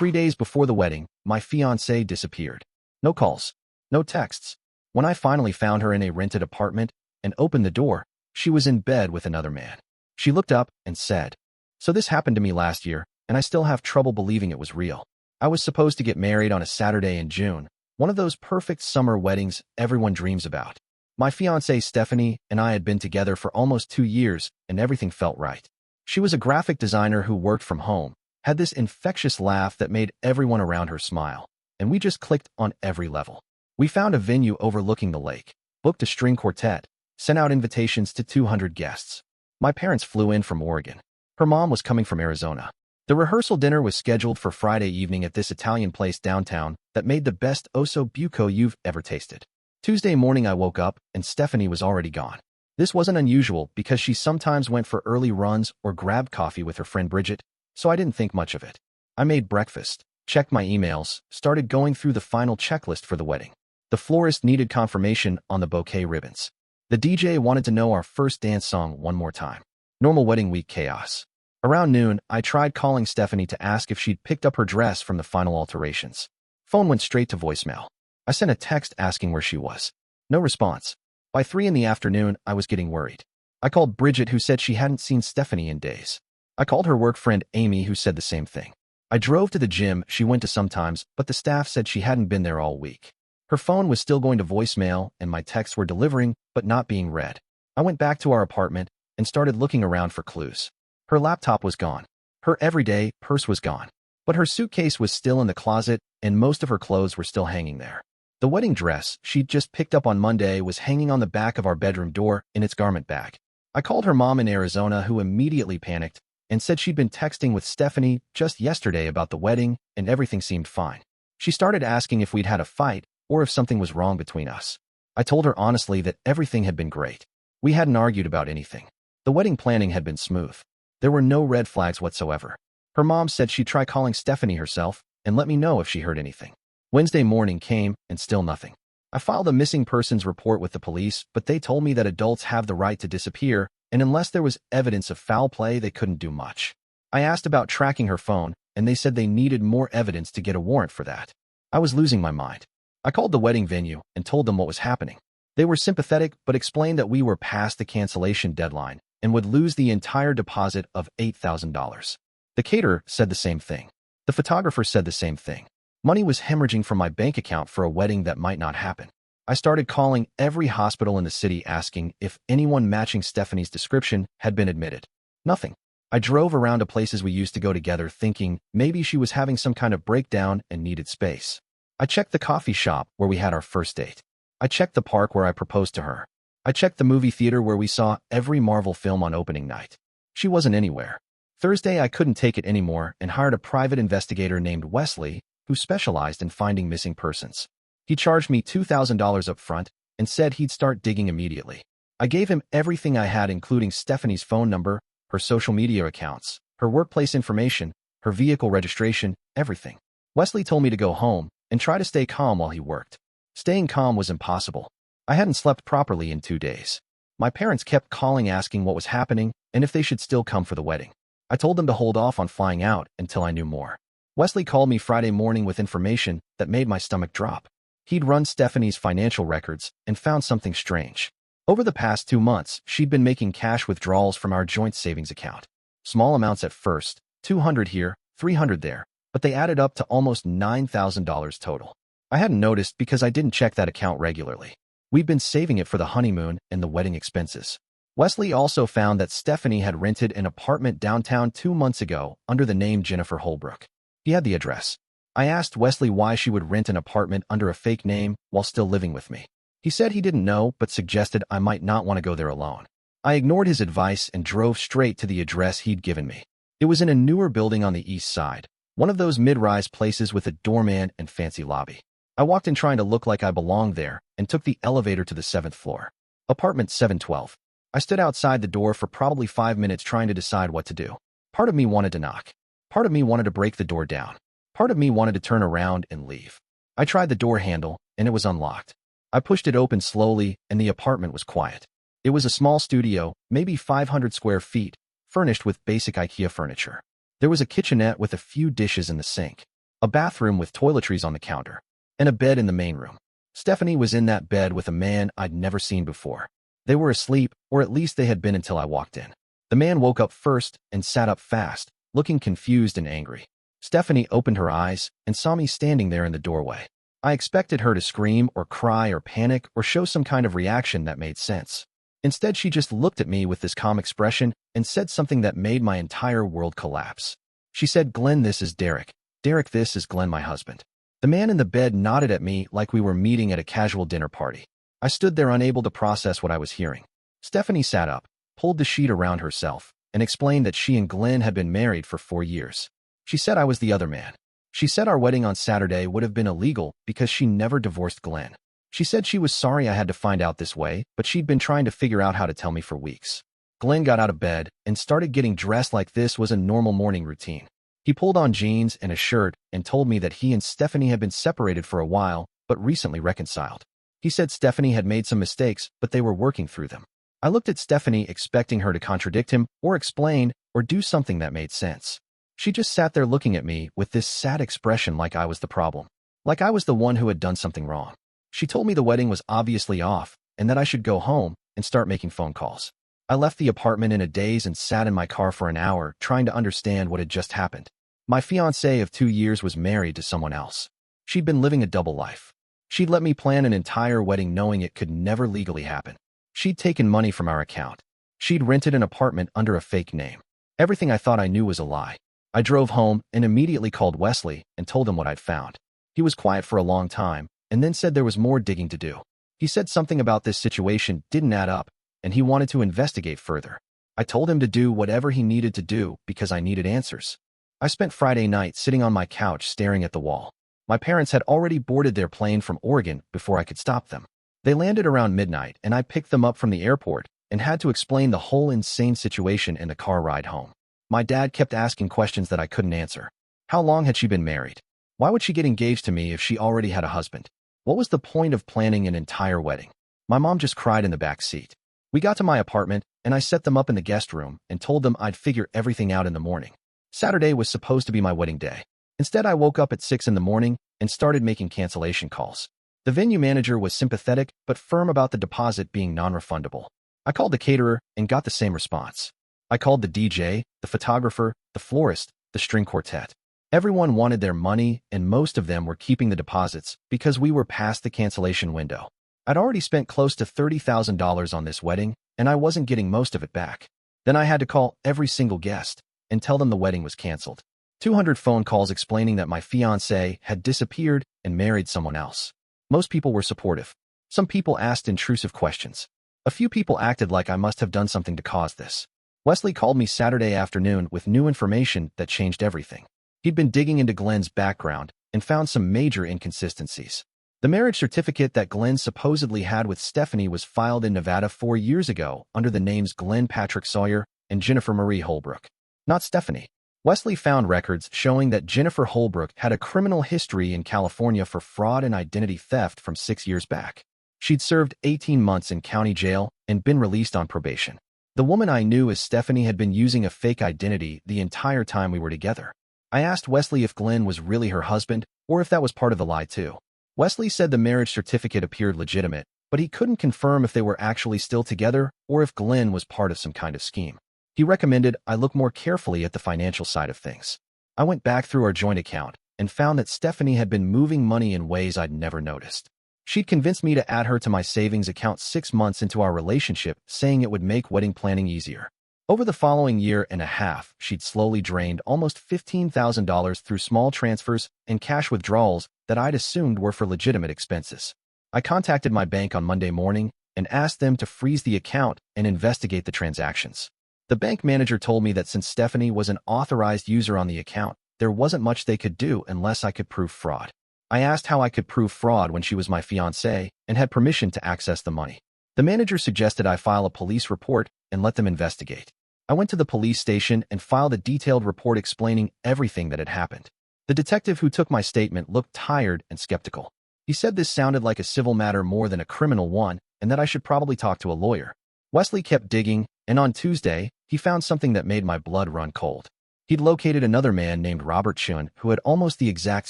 3 days before the wedding, my fiancée disappeared. No calls, no texts. When I finally found her in a rented apartment and opened the door, she was in bed with another man. She looked up and said, "So this happened to me last year, and I still have trouble believing it was real. I was supposed to get married on a Saturday in June, one of those perfect summer weddings everyone dreams about. My fiancée Stephanie and I had been together for almost 2 years, and everything felt right. She was a graphic designer who worked from home, had this infectious laugh that made everyone around her smile, and we just clicked on every level. We found a venue overlooking the lake, booked a string quartet, sent out invitations to 200 guests. My parents flew in from Oregon. Her mom was coming from Arizona. The rehearsal dinner was scheduled for Friday evening at this Italian place downtown that made the best osso buco you've ever tasted. Tuesday morning I woke up and Stephanie was already gone. This wasn't unusual because she sometimes went for early runs or grabbed coffee with her friend Bridget, so I didn't think much of it. I made breakfast, checked my emails, started going through the final checklist for the wedding. The florist needed confirmation on the bouquet ribbons. The DJ wanted to know our first dance song one more time. Normal wedding week chaos. Around noon, I tried calling Stephanie to ask if she'd picked up her dress from the final alterations. Phone went straight to voicemail. I sent a text asking where she was. No response. By 3 in the afternoon, I was getting worried. I called Bridget, who said she hadn't seen Stephanie in days. I called her work friend Amy, who said the same thing. I drove to the gym she went to sometimes, but the staff said she hadn't been there all week. Her phone was still going to voicemail, and my texts were delivering, but not being read. I went back to our apartment and started looking around for clues. Her laptop was gone. Her everyday purse was gone. But her suitcase was still in the closet, and most of her clothes were still hanging there. The wedding dress she'd just picked up on Monday was hanging on the back of our bedroom door in its garment bag. I called her mom in Arizona, who immediately panicked and said she'd been texting with Stephanie just yesterday about the wedding, and everything seemed fine. She started asking if we'd had a fight or if something was wrong between us. I told her honestly that everything had been great. We hadn't argued about anything. The wedding planning had been smooth. There were no red flags whatsoever. Her mom said she'd try calling Stephanie herself and let me know if she heard anything. Wednesday morning came and still nothing. I filed a missing persons report with the police, but they told me that adults have the right to disappear, and unless there was evidence of foul play, they couldn't do much. I asked about tracking her phone, and they said they needed more evidence to get a warrant for that. I was losing my mind. I called the wedding venue and told them what was happening. They were sympathetic but explained that we were past the cancellation deadline and would lose the entire deposit of $8,000. The caterer said the same thing. The photographer said the same thing. Money was hemorrhaging from my bank account for a wedding that might not happen. I started calling every hospital in the city asking if anyone matching Stephanie's description had been admitted. Nothing. I drove around to places we used to go together thinking maybe she was having some kind of breakdown and needed space. I checked the coffee shop where we had our first date. I checked the park where I proposed to her. I checked the movie theater where we saw every Marvel film on opening night. She wasn't anywhere. Thursday, I couldn't take it anymore and hired a private investigator named Wesley who specialized in finding missing persons. He charged me $2,000 up front and said he'd start digging immediately. I gave him everything I had, including Stephanie's phone number, her social media accounts, her workplace information, her vehicle registration, everything. Wesley told me to go home and try to stay calm while he worked. Staying calm was impossible. I hadn't slept properly in 2 days. My parents kept calling asking what was happening and if they should still come for the wedding. I told them to hold off on flying out until I knew more. Wesley called me Friday morning with information that made my stomach drop. He'd run Stephanie's financial records and found something strange. Over the past 2 months, she'd been making cash withdrawals from our joint savings account. Small amounts at first, $200 here, $300 there, but they added up to almost $9,000 total. I hadn't noticed because I didn't check that account regularly. We'd been saving it for the honeymoon and the wedding expenses. Wesley also found that Stephanie had rented an apartment downtown 2 months ago under the name Jennifer Holbrook. He had the address. I asked Wesley why she would rent an apartment under a fake name while still living with me. He said he didn't know but suggested I might not want to go there alone. I ignored his advice and drove straight to the address he'd given me. It was in a newer building on the east side, one of those mid-rise places with a doorman and fancy lobby. I walked in trying to look like I belonged there and took the elevator to the 7th floor. Apartment 712. I stood outside the door for probably 5 minutes trying to decide what to do. Part of me wanted to knock. Part of me wanted to break the door down. Part of me wanted to turn around and leave. I tried the door handle, and it was unlocked. I pushed it open slowly, and the apartment was quiet. It was a small studio, maybe 500 square feet, furnished with basic IKEA furniture. There was a kitchenette with a few dishes in the sink. a bathroom with toiletries on the counter, and a bed in the main room. Stephanie was in that bed with a man I'd never seen before. They were asleep, or at least they had been until I walked in. The man woke up first and sat up fast, looking confused and angry. Stephanie opened her eyes and saw me standing there in the doorway. I expected her to scream or cry or panic or show some kind of reaction that made sense. Instead, she just looked at me with this calm expression and said something that made my entire world collapse. She said, "Glenn, this is Derek. Derek, this is Glenn, my husband." The man in the bed nodded at me like we were meeting at a casual dinner party. I stood there unable to process what I was hearing. Stephanie sat up, pulled the sheet around herself, and explained that she and Glenn had been married for 4 years. She said I was the other man. She said our wedding on Saturday would have been illegal because she never divorced Glenn. She said she was sorry I had to find out this way, but she'd been trying to figure out how to tell me for weeks. Glenn got out of bed and started getting dressed like this was a normal morning routine. He pulled on jeans and a shirt and told me that he and Stephanie had been separated for a while, but recently reconciled. He said Stephanie had made some mistakes, but they were working through them. I looked at Stephanie expecting her to contradict him or explain or do something that made sense. She just sat there looking at me with this sad expression like I was the problem, like I was the one who had done something wrong. She told me the wedding was obviously off and that I should go home and start making phone calls. I left the apartment in a daze and sat in my car for an hour trying to understand what had just happened. My fiancée of 2 years was married to someone else. She'd been living a double life. She'd let me plan an entire wedding knowing it could never legally happen. She'd taken money from our account. She'd rented an apartment under a fake name. Everything I thought I knew was a lie. I drove home and immediately called Wesley and told him what I'd found. He was quiet for a long time and then said there was more digging to do. He said something about this situation didn't add up and he wanted to investigate further. I told him to do whatever he needed to do because I needed answers. I spent Friday night sitting on my couch staring at the wall. My parents had already boarded their plane from Oregon before I could stop them. They landed around midnight and I picked them up from the airport and had to explain the whole insane situation in the car ride home. My dad kept asking questions that I couldn't answer. How long had she been married? Why would she get engaged to me if she already had a husband? What was the point of planning an entire wedding? My mom just cried in the back seat. We got to my apartment and I set them up in the guest room and told them I'd figure everything out in the morning. Saturday was supposed to be my wedding day. Instead, I woke up at 6 in the morning and started making cancellation calls. The venue manager was sympathetic but firm about the deposit being non-refundable. I called the caterer and got the same response. I called the DJ, the photographer, the florist, the string quartet. Everyone wanted their money and most of them were keeping the deposits because we were past the cancellation window. I'd already spent close to $30,000 on this wedding and I wasn't getting most of it back. Then I had to call every single guest and tell them the wedding was canceled. 200 phone calls explaining that my fiancé had disappeared and married someone else. Most people were supportive. Some people asked intrusive questions. A few people acted like I must have done something to cause this. Wesley called me Saturday afternoon with new information that changed everything. He'd been digging into Glenn's background and found some major inconsistencies. The marriage certificate that Glenn supposedly had with Stephanie was filed in Nevada 4 years ago under the names Glenn Patrick Sawyer and Jennifer Marie Holbrook, not Stephanie. Wesley found records showing that Jennifer Holbrook had a criminal history in California for fraud and identity theft from 6 years back. She'd served 18 months in county jail and been released on probation. The woman I knew as Stephanie had been using a fake identity the entire time we were together. I asked Wesley if Glenn was really her husband or if that was part of the lie too. Wesley said the marriage certificate appeared legitimate, but he couldn't confirm if they were actually still together or if Glenn was part of some kind of scheme. He recommended I look more carefully at the financial side of things. I went back through our joint account and found that Stephanie had been moving money in ways I'd never noticed. She'd convinced me to add her to my savings account 6 months into our relationship, saying it would make wedding planning easier. Over the following year and a half, she'd slowly drained almost $15,000 through small transfers and cash withdrawals that I'd assumed were for legitimate expenses. I contacted my bank on Monday morning and asked them to freeze the account and investigate the transactions. The bank manager told me that since Stephanie was an authorized user on the account, there wasn't much they could do unless I could prove fraud. I asked how I could prove fraud when she was my fiancée and had permission to access the money. The manager suggested I file a police report and let them investigate. I went to the police station and filed a detailed report explaining everything that had happened. The detective who took my statement looked tired and skeptical. He said this sounded like a civil matter more than a criminal one and that I should probably talk to a lawyer. Wesley kept digging, and on Tuesday, he found something that made my blood run cold. He'd located another man named Robert Chun who had almost the exact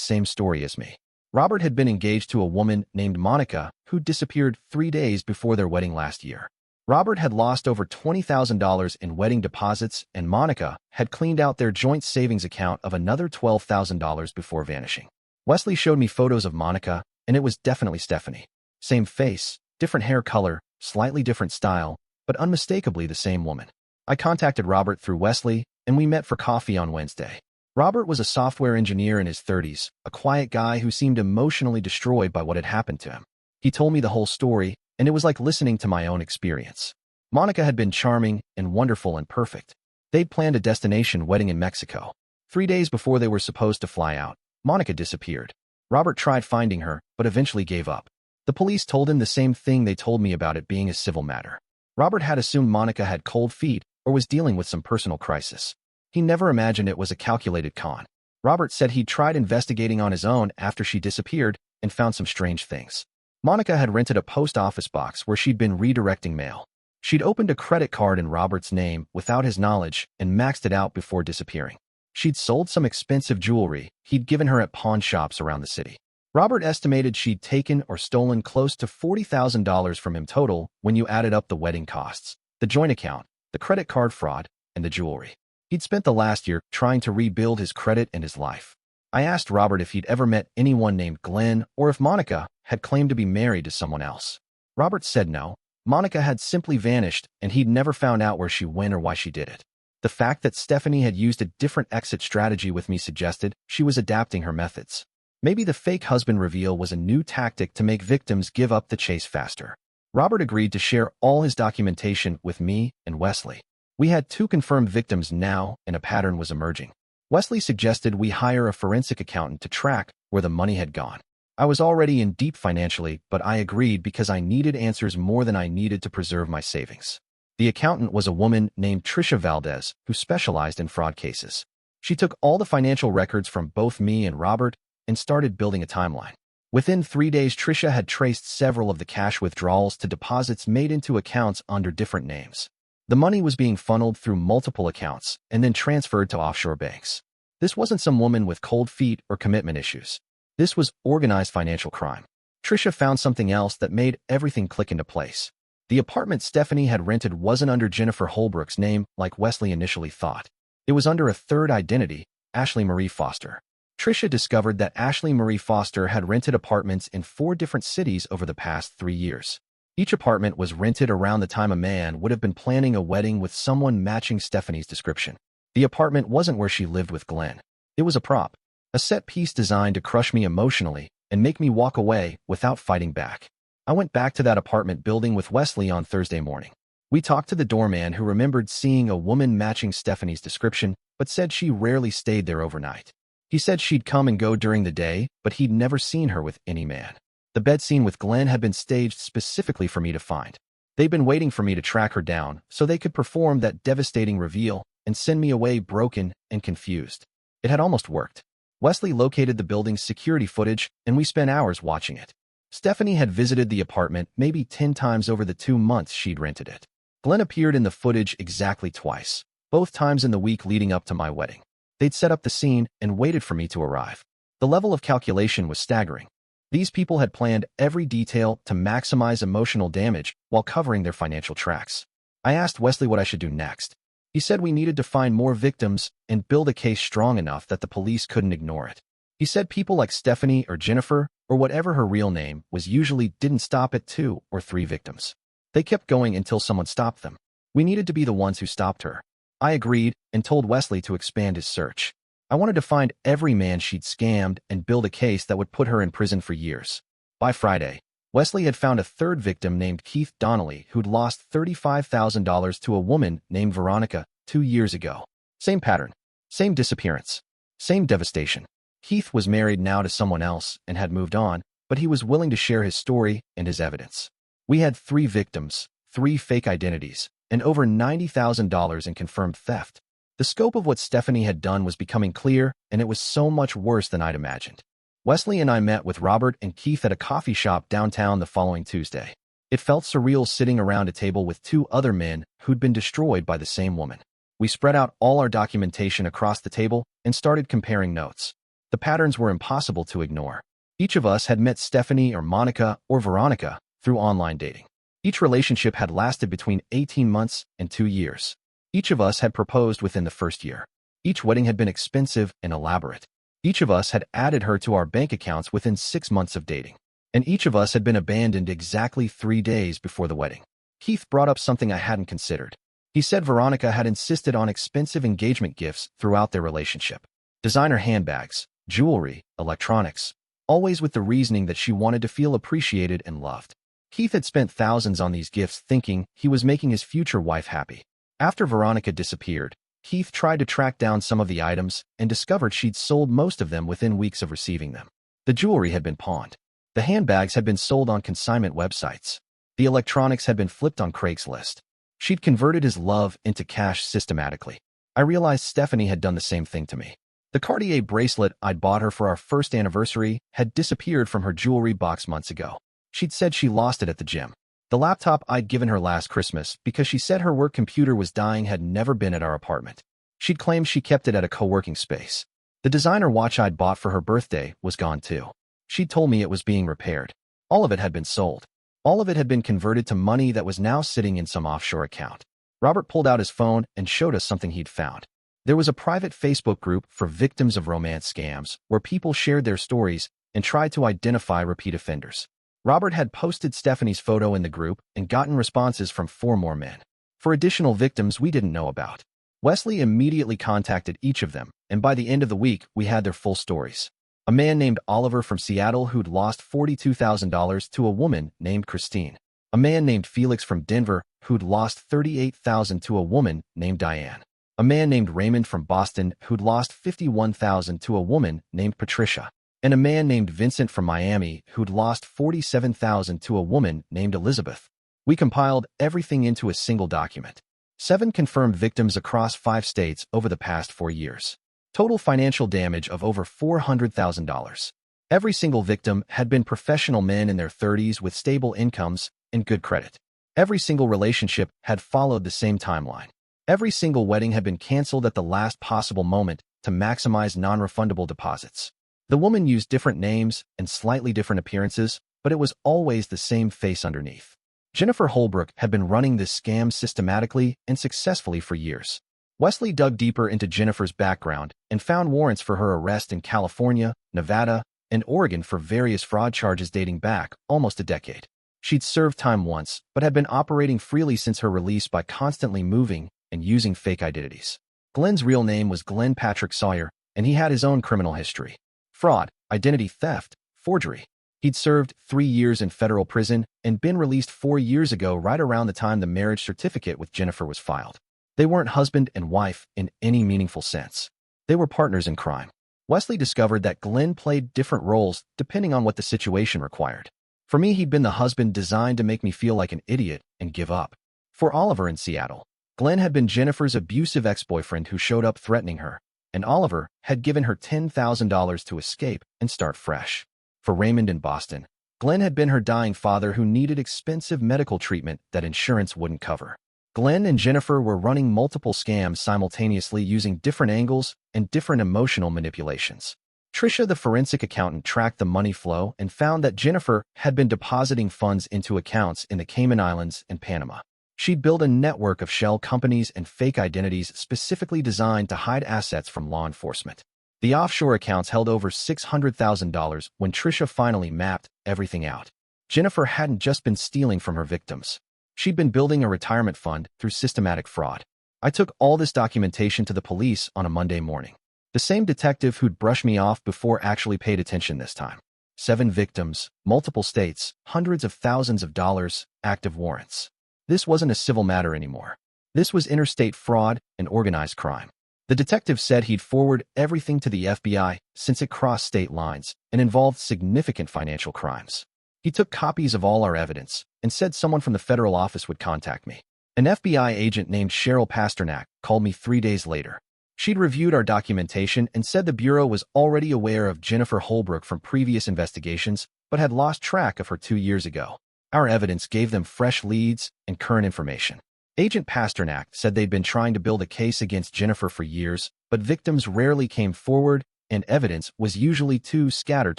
same story as me. Robert had been engaged to a woman named Monica who disappeared 3 days before their wedding last year. Robert had lost over $20,000 in wedding deposits, and Monica had cleaned out their joint savings account of another $12,000 before vanishing. Wesley showed me photos of Monica, and it was definitely Stephanie. Same face, different hair color, slightly different style, but unmistakably the same woman. I contacted Robert through Wesley, and we met for coffee on Wednesday. Robert was a software engineer in his 30s, a quiet guy who seemed emotionally destroyed by what had happened to him. He told me the whole story, and it was like listening to my own experience. Monica had been charming and wonderful and perfect. They'd planned a destination wedding in Mexico. 3 days before they were supposed to fly out, Monica disappeared. Robert tried finding her, but eventually gave up. The police told him the same thing they told me about it being a civil matter. Robert had assumed Monica had cold feet or was dealing with some personal crisis. He never imagined it was a calculated con. Robert said he'd tried investigating on his own after she disappeared and found some strange things. Monica had rented a post office box where she'd been redirecting mail. She'd opened a credit card in Robert's name without his knowledge and maxed it out before disappearing. She'd sold some expensive jewelry he'd given her at pawn shops around the city. Robert estimated she'd taken or stolen close to $40,000 from him total when you added up the wedding costs, the joint account, the credit card fraud, and the jewelry. He'd spent the last year trying to rebuild his credit and his life. I asked Robert if he'd ever met anyone named Glenn or if Monica had claimed to be married to someone else. Robert said no. Monica had simply vanished, and he'd never found out where she went or why she did it. The fact that Stephanie had used a different exit strategy with me suggested she was adapting her methods. Maybe the fake husband reveal was a new tactic to make victims give up the chase faster. Robert agreed to share all his documentation with me and Wesley. We had 2 confirmed victims now, and a pattern was emerging. Wesley suggested we hire a forensic accountant to track where the money had gone. I was already in deep financially, but I agreed because I needed answers more than I needed to preserve my savings. The accountant was a woman named Trisha Valdez, who specialized in fraud cases. She took all the financial records from both me and Robert and started building a timeline. Within 3 days, Trisha had traced several of the cash withdrawals to deposits made into accounts under different names. The money was being funneled through multiple accounts and then transferred to offshore banks. This wasn't some woman with cold feet or commitment issues. This was organized financial crime. Trisha found something else that made everything click into place. The apartment Stephanie had rented wasn't under Jennifer Holbrook's name like Wesley initially thought. It was under a third identity, Ashley Marie Foster. Trisha discovered that Ashley Marie Foster had rented apartments in 4 different cities over the past 3 years. Each apartment was rented around the time a man would have been planning a wedding with someone matching Stephanie's description. The apartment wasn't where she lived with Glenn. It was a prop, a set piece designed to crush me emotionally and make me walk away without fighting back. I went back to that apartment building with Wesley on Thursday morning. We talked to the doorman who remembered seeing a woman matching Stephanie's description, but said she rarely stayed there overnight. He said she'd come and go during the day, but he'd never seen her with any man. The bed scene with Glenn had been staged specifically for me to find. They'd been waiting for me to track her down so they could perform that devastating reveal and send me away broken and confused. It had almost worked. Wesley located the building's security footage, and we spent hours watching it. Stephanie had visited the apartment maybe 10 times over the 2 months she'd rented it. Glenn appeared in the footage exactly twice, both times in the week leading up to my wedding. They'd set up the scene and waited for me to arrive. The level of calculation was staggering. These people had planned every detail to maximize emotional damage while covering their financial tracks. I asked Wesley what I should do next. He said we needed to find more victims and build a case strong enough that the police couldn't ignore it. He said people like Stephanie or Jennifer, or whatever her real name was, usually didn't stop at 2 or 3 victims. They kept going until someone stopped them. We needed to be the ones who stopped her. I agreed and told Wesley to expand his search. I wanted to find every man she'd scammed and build a case that would put her in prison for years. By Friday, Wesley had found a third victim named Keith Donnelly who'd lost $35,000 to a woman named Veronica 2 years ago. Same pattern, same disappearance, same devastation. Keith was married now to someone else and had moved on, but he was willing to share his story and his evidence. We had 3 victims, 3 fake identities, and over $90,000 in confirmed theft. The scope of what Stephanie had done was becoming clear, and it was so much worse than I'd imagined. Wesley and I met with Robert and Keith at a coffee shop downtown the following Tuesday. It felt surreal sitting around a table with 2 other men who'd been destroyed by the same woman. We spread out all our documentation across the table and started comparing notes. The patterns were impossible to ignore. Each of us had met Stephanie or Monica or Veronica through online dating. Each relationship had lasted between 18 months and 2 years. Each of us had proposed within the first year. Each wedding had been expensive and elaborate. Each of us had added her to our bank accounts within 6 months of dating. And each of us had been abandoned exactly 3 days before the wedding. Keith brought up something I hadn't considered. He said Veronica had insisted on expensive engagement gifts throughout their relationship. Designer handbags, jewelry, electronics, always with the reasoning that she wanted to feel appreciated and loved. Keith had spent thousands on these gifts thinking he was making his future wife happy. After Veronica disappeared, Keith tried to track down some of the items and discovered she'd sold most of them within weeks of receiving them. The jewelry had been pawned. The handbags had been sold on consignment websites. The electronics had been flipped on Craigslist. She'd converted his love into cash systematically. I realized Stephanie had done the same thing to me. The Cartier bracelet I'd bought her for our first anniversary had disappeared from her jewelry box months ago. She'd said she lost it at the gym. The laptop I'd given her last Christmas because she said her work computer was dying had never been at our apartment. She'd claimed she kept it at a co-working space. The designer watch I'd bought for her birthday was gone too. She'd told me it was being repaired. All of it had been sold. All of it had been converted to money that was now sitting in some offshore account. Robert pulled out his phone and showed us something he'd found. There was a private Facebook group for victims of romance scams where people shared their stories and tried to identify repeat offenders. Robert had posted Stephanie's photo in the group and gotten responses from 4 more men. For additional victims we didn't know about. Wesley immediately contacted each of them, and by the end of the week, we had their full stories. A man named Oliver from Seattle who'd lost $42,000 to a woman named Christine. A man named Felix from Denver who'd lost $38,000 to a woman named Diane. A man named Raymond from Boston who'd lost $51,000 to a woman named Patricia. And a man named Vincent from Miami who'd lost $47,000 to a woman named Elizabeth. We compiled everything into a single document. 7 confirmed victims across 5 states over the past 4 years. Total financial damage of over $400,000. Every single victim had been professional men in their 30s with stable incomes and good credit. Every single relationship had followed the same timeline. Every single wedding had been canceled at the last possible moment to maximize non-refundable deposits. The woman used different names and slightly different appearances, but it was always the same face underneath. Jennifer Holbrook had been running this scam systematically and successfully for years. Wesley dug deeper into Jennifer's background and found warrants for her arrest in California, Nevada, and Oregon for various fraud charges dating back almost a decade. She'd served time once, but had been operating freely since her release by constantly moving and using fake identities. Glenn's real name was Glenn Patrick Sawyer, and he had his own criminal history. Fraud, identity theft, forgery. He'd served 3 years in federal prison and been released 4 years ago right around the time the marriage certificate with Jennifer was filed. They weren't husband and wife in any meaningful sense. They were partners in crime. Wesley discovered that Glenn played different roles depending on what the situation required. For me, he'd been the husband designed to make me feel like an idiot and give up. For Oliver in Seattle, Glenn had been Jennifer's abusive ex-boyfriend who showed up threatening her, and Oliver had given her $10,000 to escape and start fresh. For Raymond in Boston, Glenn had been her dying father who needed expensive medical treatment that insurance wouldn't cover. Glenn and Jennifer were running multiple scams simultaneously using different angles and different emotional manipulations. Tricia, the forensic accountant, tracked the money flow and found that Jennifer had been depositing funds into accounts in the Cayman Islands and Panama. She'd built a network of shell companies and fake identities specifically designed to hide assets from law enforcement. The offshore accounts held over $600,000 when Tricia finally mapped everything out. Jennifer hadn't just been stealing from her victims. She'd been building a retirement fund through systematic fraud. I took all this documentation to the police on a Monday morning. The same detective who'd brushed me off before actually paid attention this time. 7 victims, multiple states, hundreds of thousands of dollars, active warrants. This wasn't a civil matter anymore. This was interstate fraud and organized crime. The detective said he'd forward everything to the FBI since it crossed state lines and involved significant financial crimes. He took copies of all our evidence and said someone from the federal office would contact me. An FBI agent named Cheryl Pasternak called me 3 days later. She'd reviewed our documentation and said the Bureau was already aware of Jennifer Holbrook from previous investigations, but had lost track of her 2 years ago. Our evidence gave them fresh leads and current information. Agent Pasternak said they'd been trying to build a case against Jennifer for years, but victims rarely came forward, and evidence was usually too scattered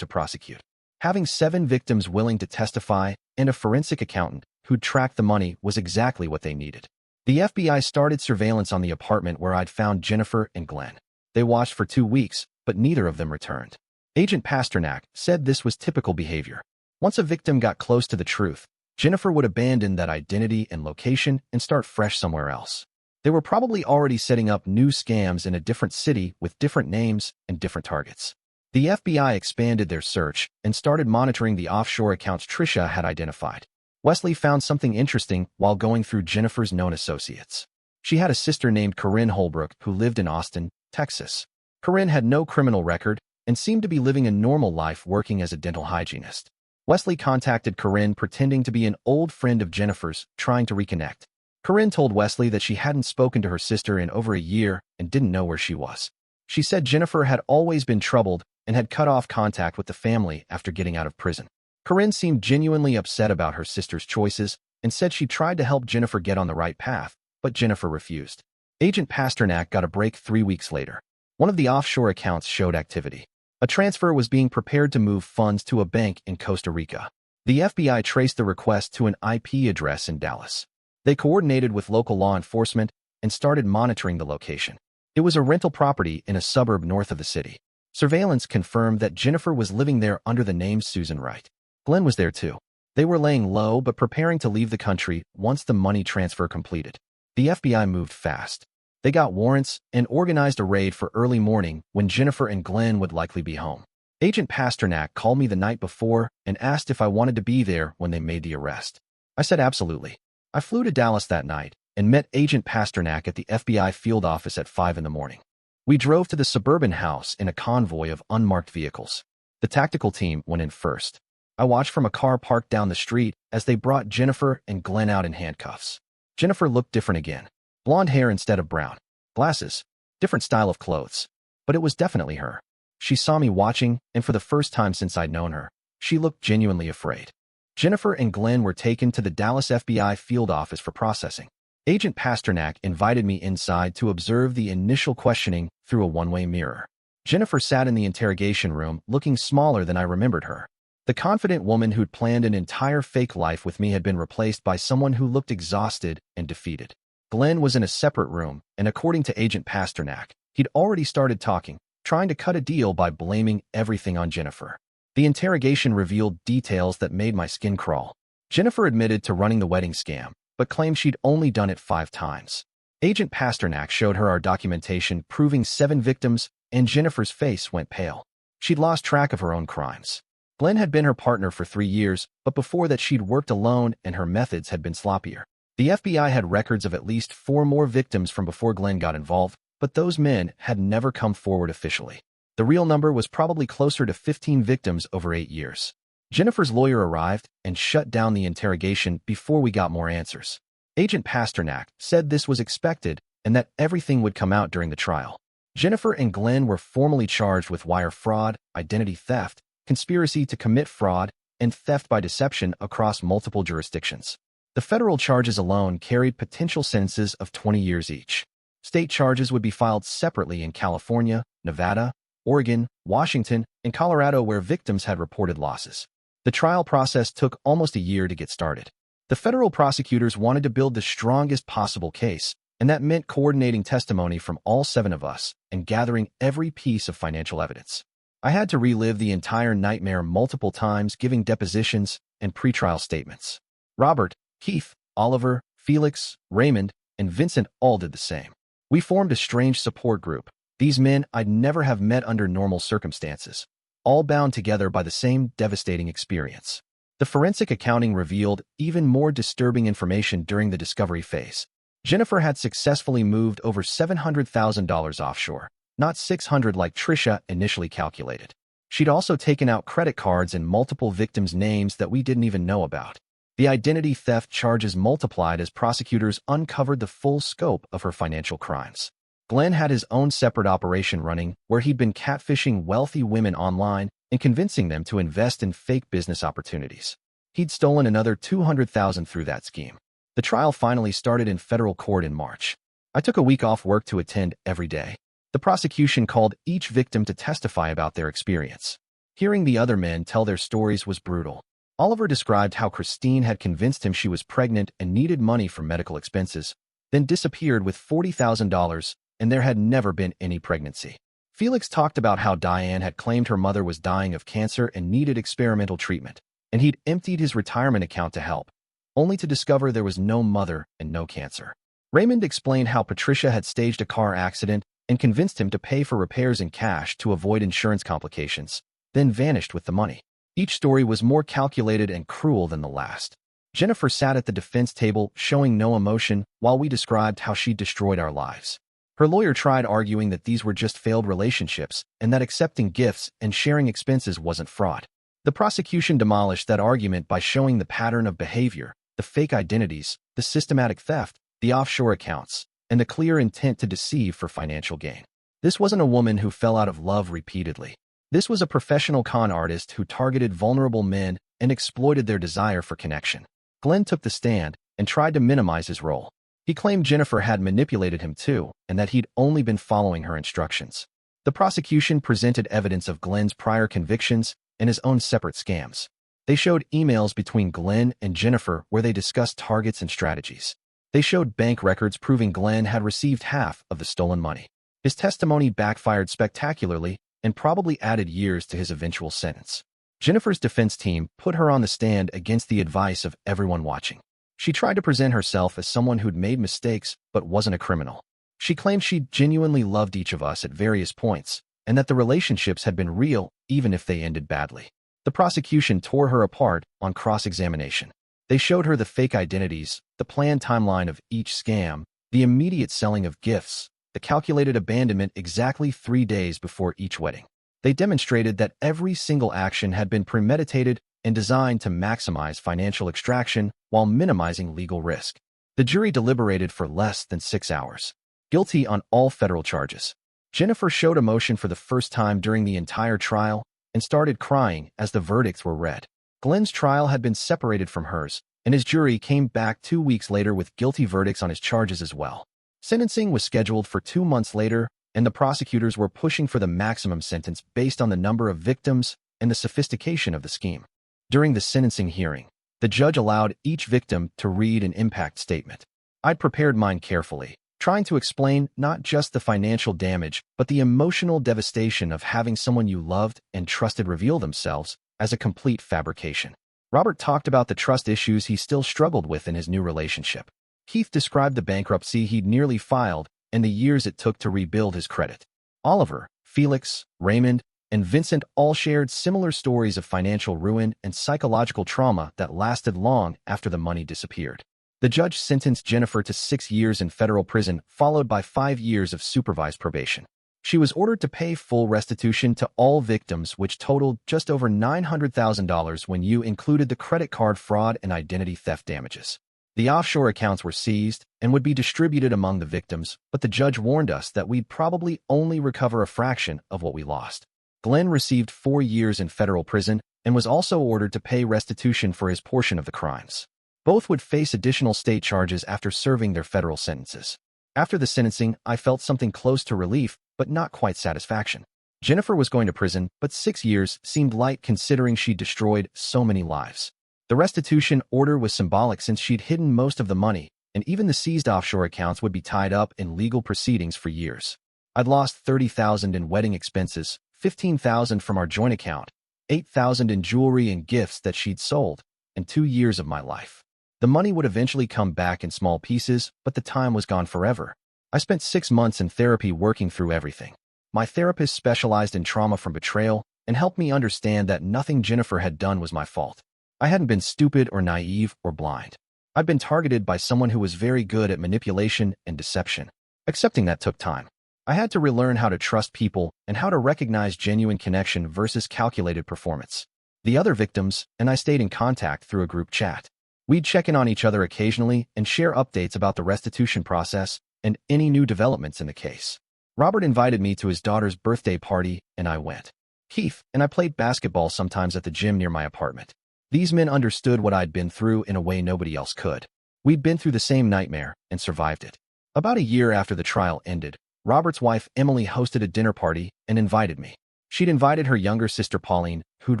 to prosecute. Having 7 victims willing to testify and a forensic accountant who'd tracked the money was exactly what they needed. The FBI started surveillance on the apartment where I'd found Jennifer and Glenn. They watched for 2 weeks, but neither of them returned. Agent Pasternak said this was typical behavior. Once a victim got close to the truth, Jennifer would abandon that identity and location and start fresh somewhere else. They were probably already setting up new scams in a different city with different names and different targets. The FBI expanded their search and started monitoring the offshore accounts Tricia had identified. Wesley found something interesting while going through Jennifer's known associates. She had a sister named Corinne Holbrook who lived in Austin, Texas. Corinne had no criminal record and seemed to be living a normal life working as a dental hygienist. Wesley contacted Corinne pretending to be an old friend of Jennifer's, trying to reconnect. Corinne told Wesley that she hadn't spoken to her sister in over a year and didn't know where she was. She said Jennifer had always been troubled and had cut off contact with the family after getting out of prison. Corinne seemed genuinely upset about her sister's choices and said she tried to help Jennifer get on the right path, but Jennifer refused. Agent Pasternak got a break 3 weeks later. One of the offshore accounts showed activity. A transfer was being prepared to move funds to a bank in Costa Rica. The FBI traced the request to an IP address in Dallas. They coordinated with local law enforcement and started monitoring the location. It was a rental property in a suburb north of the city. Surveillance confirmed that Jennifer was living there under the name Susan Wright. Glenn was there too. They were laying low but preparing to leave the country once the money transfer completed. The FBI moved fast. They got warrants and organized a raid for early morning when Jennifer and Glenn would likely be home. Agent Pasternak called me the night before and asked if I wanted to be there when they made the arrest. I said absolutely. I flew to Dallas that night and met Agent Pasternak at the FBI field office at 5 in the morning. We drove to the suburban house in a convoy of unmarked vehicles. The tactical team went in first. I watched from a car parked down the street as they brought Jennifer and Glenn out in handcuffs. Jennifer looked different again. Blonde hair instead of brown. Glasses. Different style of clothes. But it was definitely her. She saw me watching, and for the first time since I'd known her, she looked genuinely afraid. Jennifer and Glenn were taken to the Dallas FBI field office for processing. Agent Pasternak invited me inside to observe the initial questioning through a one-way mirror. Jennifer sat in the interrogation room looking smaller than I remembered her. The confident woman who'd planned an entire fake life with me had been replaced by someone who looked exhausted and defeated. Glenn was in a separate room, and according to Agent Pasternak, he'd already started talking, trying to cut a deal by blaming everything on Jennifer. The interrogation revealed details that made my skin crawl. Jennifer admitted to running the wedding scam, but claimed she'd only done it 5 times. Agent Pasternak showed her our documentation proving 7 victims, and Jennifer's face went pale. She'd lost track of her own crimes. Glenn had been her partner for 3 years, but before that she'd worked alone and her methods had been sloppier. The FBI had records of at least 4 more victims from before Glenn got involved, but those men had never come forward officially. The real number was probably closer to 15 victims over 8 years. Jennifer's lawyer arrived and shut down the interrogation before we got more answers. Agent Pasternak said this was expected and that everything would come out during the trial. Jennifer and Glenn were formally charged with wire fraud, identity theft, conspiracy to commit fraud, and theft by deception across multiple jurisdictions. The federal charges alone carried potential sentences of 20 years each. State charges would be filed separately in California, Nevada, Oregon, Washington, and Colorado where victims had reported losses. The trial process took almost a year to get started. The federal prosecutors wanted to build the strongest possible case, and that meant coordinating testimony from all 7 of us and gathering every piece of financial evidence. I had to relive the entire nightmare multiple times, giving depositions and pretrial statements. Robert, Keith, Oliver, Felix, Raymond, and Vincent all did the same. We formed a strange support group. These men I'd never have met under normal circumstances, all bound together by the same devastating experience. The forensic accounting revealed even more disturbing information during the discovery phase. Jennifer had successfully moved over $700,000 offshore, not $600 like Tricia initially calculated. She'd also taken out credit cards in multiple victims' names that we didn't even know about. The identity theft charges multiplied as prosecutors uncovered the full scope of her financial crimes. Glenn had his own separate operation running where he'd been catfishing wealthy women online and convincing them to invest in fake business opportunities. He'd stolen another $200,000 through that scheme. The trial finally started in federal court in March. I took a week off work to attend every day. The prosecution called each victim to testify about their experience. Hearing the other men tell their stories was brutal. Oliver described how Christine had convinced him she was pregnant and needed money for medical expenses, then disappeared with $40,000, and there had never been any pregnancy. Felix talked about how Diane had claimed her mother was dying of cancer and needed experimental treatment, and he'd emptied his retirement account to help, only to discover there was no mother and no cancer. Raymond explained how Patricia had staged a car accident and convinced him to pay for repairs in cash to avoid insurance complications, then vanished with the money. Each story was more calculated and cruel than the last. Jennifer sat at the defense table, showing no emotion, while we described how she destroyed our lives. Her lawyer tried arguing that these were just failed relationships and that accepting gifts and sharing expenses wasn't fraud. The prosecution demolished that argument by showing the pattern of behavior, the fake identities, the systematic theft, the offshore accounts, and the clear intent to deceive for financial gain. This wasn't a woman who fell out of love repeatedly. This was a professional con artist who targeted vulnerable men and exploited their desire for connection. Glenn took the stand and tried to minimize his role. He claimed Jennifer had manipulated him too, and that he'd only been following her instructions. The prosecution presented evidence of Glenn's prior convictions and his own separate scams. They showed emails between Glenn and Jennifer where they discussed targets and strategies. They showed bank records proving Glenn had received half of the stolen money. His testimony backfired spectacularly and probably added years to his eventual sentence. Jennifer's defense team put her on the stand against the advice of everyone watching. She tried to present herself as someone who'd made mistakes but wasn't a criminal. She claimed she'd genuinely loved each of us at various points, and that the relationships had been real even if they ended badly. The prosecution tore her apart on cross-examination. They showed her the fake identities, the planned timeline of each scam, the immediate selling of gifts, the calculated abandonment exactly 3 days before each wedding. They demonstrated that every single action had been premeditated and designed to maximize financial extraction while minimizing legal risk. The jury deliberated for less than 6 hours. Guilty on all federal charges. Jennifer showed emotion for the first time during the entire trial and started crying as the verdicts were read. Glenn's trial had been separated from hers, and his jury came back 2 weeks later with guilty verdicts on his charges as well. Sentencing was scheduled for 2 months later, and the prosecutors were pushing for the maximum sentence based on the number of victims and the sophistication of the scheme. During the sentencing hearing, the judge allowed each victim to read an impact statement. I'd prepared mine carefully, trying to explain not just the financial damage, but the emotional devastation of having someone you loved and trusted reveal themselves as a complete fabrication. Robert talked about the trust issues he still struggled with in his new relationship. Keith described the bankruptcy he'd nearly filed and the years it took to rebuild his credit. Oliver, Felix, Raymond, and Vincent all shared similar stories of financial ruin and psychological trauma that lasted long after the money disappeared. The judge sentenced Jennifer to 6 years in federal prison, followed by 5 years of supervised probation. She was ordered to pay full restitution to all victims, which totaled just over $900,000 when you included the credit card fraud and identity theft damages. The offshore accounts were seized and would be distributed among the victims, but the judge warned us that we'd probably only recover a fraction of what we lost. Glenn received 4 years in federal prison and was also ordered to pay restitution for his portion of the crimes. Both would face additional state charges after serving their federal sentences. After the sentencing, I felt something close to relief, but not quite satisfaction. Jennifer was going to prison, but 6 years seemed light considering she'd destroyed so many lives. The restitution order was symbolic since she'd hidden most of the money, and even the seized offshore accounts would be tied up in legal proceedings for years. I'd lost $30,000 in wedding expenses, $15,000 from our joint account, $8,000 in jewelry and gifts that she'd sold, and 2 years of my life. The money would eventually come back in small pieces, but the time was gone forever. I spent 6 months in therapy working through everything. My therapist specialized in trauma from betrayal and helped me understand that nothing Jennifer had done was my fault. I hadn't been stupid or naive or blind. I'd been targeted by someone who was very good at manipulation and deception. Accepting that took time. I had to relearn how to trust people and how to recognize genuine connection versus calculated performance. The other victims and I stayed in contact through a group chat. We'd check in on each other occasionally and share updates about the restitution process and any new developments in the case. Robert invited me to his daughter's birthday party, and I went. Keith and I played basketball sometimes at the gym near my apartment. These men understood what I'd been through in a way nobody else could. We'd been through the same nightmare and survived it. About a year after the trial ended, Robert's wife Emily hosted a dinner party and invited me. She'd invited her younger sister Pauline, who'd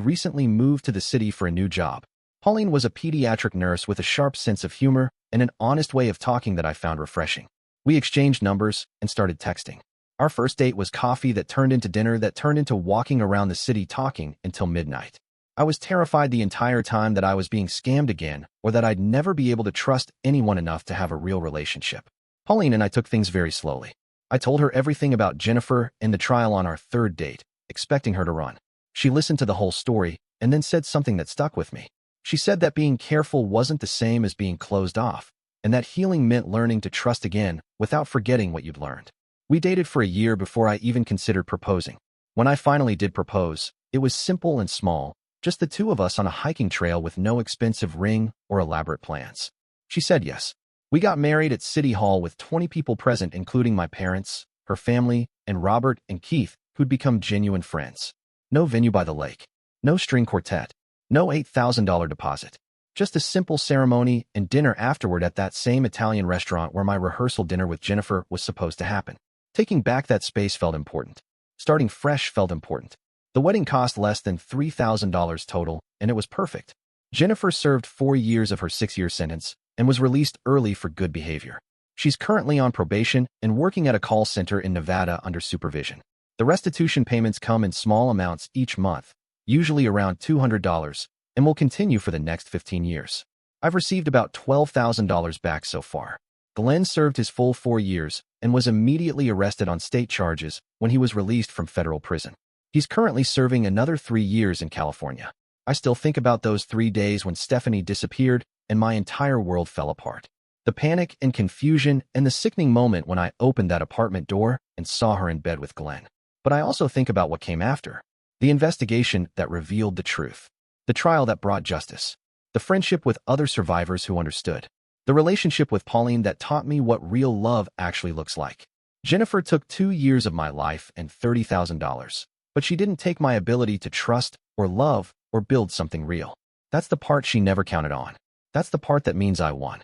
recently moved to the city for a new job. Pauline was a pediatric nurse with a sharp sense of humor and an honest way of talking that I found refreshing. We exchanged numbers and started texting. Our first date was coffee that turned into dinner that turned into walking around the city talking until midnight. I was terrified the entire time that I was being scammed again or that I'd never be able to trust anyone enough to have a real relationship. Pauline and I took things very slowly. I told her everything about Jennifer and the trial on our third date, expecting her to run. She listened to the whole story and then said something that stuck with me. She said that being careful wasn't the same as being closed off, and that healing meant learning to trust again without forgetting what you'd learned. We dated for a year before I even considered proposing. When I finally did propose, it was simple and small, just the two of us on a hiking trail with no expensive ring or elaborate plans. She said yes. We got married at City Hall with 20 people present, including my parents, her family, and Robert and Keith, who'd become genuine friends. No venue by the lake. No string quartet. No $8,000 deposit. Just a simple ceremony and dinner afterward at that same Italian restaurant where my rehearsal dinner with Jennifer was supposed to happen. Taking back that space felt important. Starting fresh felt important. The wedding cost less than $3,000 total, and it was perfect. Jennifer served 4 years of her 6-year sentence and was released early for good behavior. She's currently on probation and working at a call center in Nevada under supervision. The restitution payments come in small amounts each month, usually around $200, and will continue for the next 15 years. I've received about $12,000 back so far. Glenn served his full 4 years and was immediately arrested on state charges when he was released from federal prison. He's currently serving another 3 years in California. I still think about those 3 days when Stephanie disappeared and my entire world fell apart. The panic and confusion and the sickening moment when I opened that apartment door and saw her in bed with Glenn. But I also think about what came after. The investigation that revealed the truth. The trial that brought justice. The friendship with other survivors who understood. The relationship with Pauline that taught me what real love actually looks like. Jennifer took 2 years of my life and $30,000. But she didn't take my ability to trust or love or build something real. That's the part she never counted on. That's the part that means I won.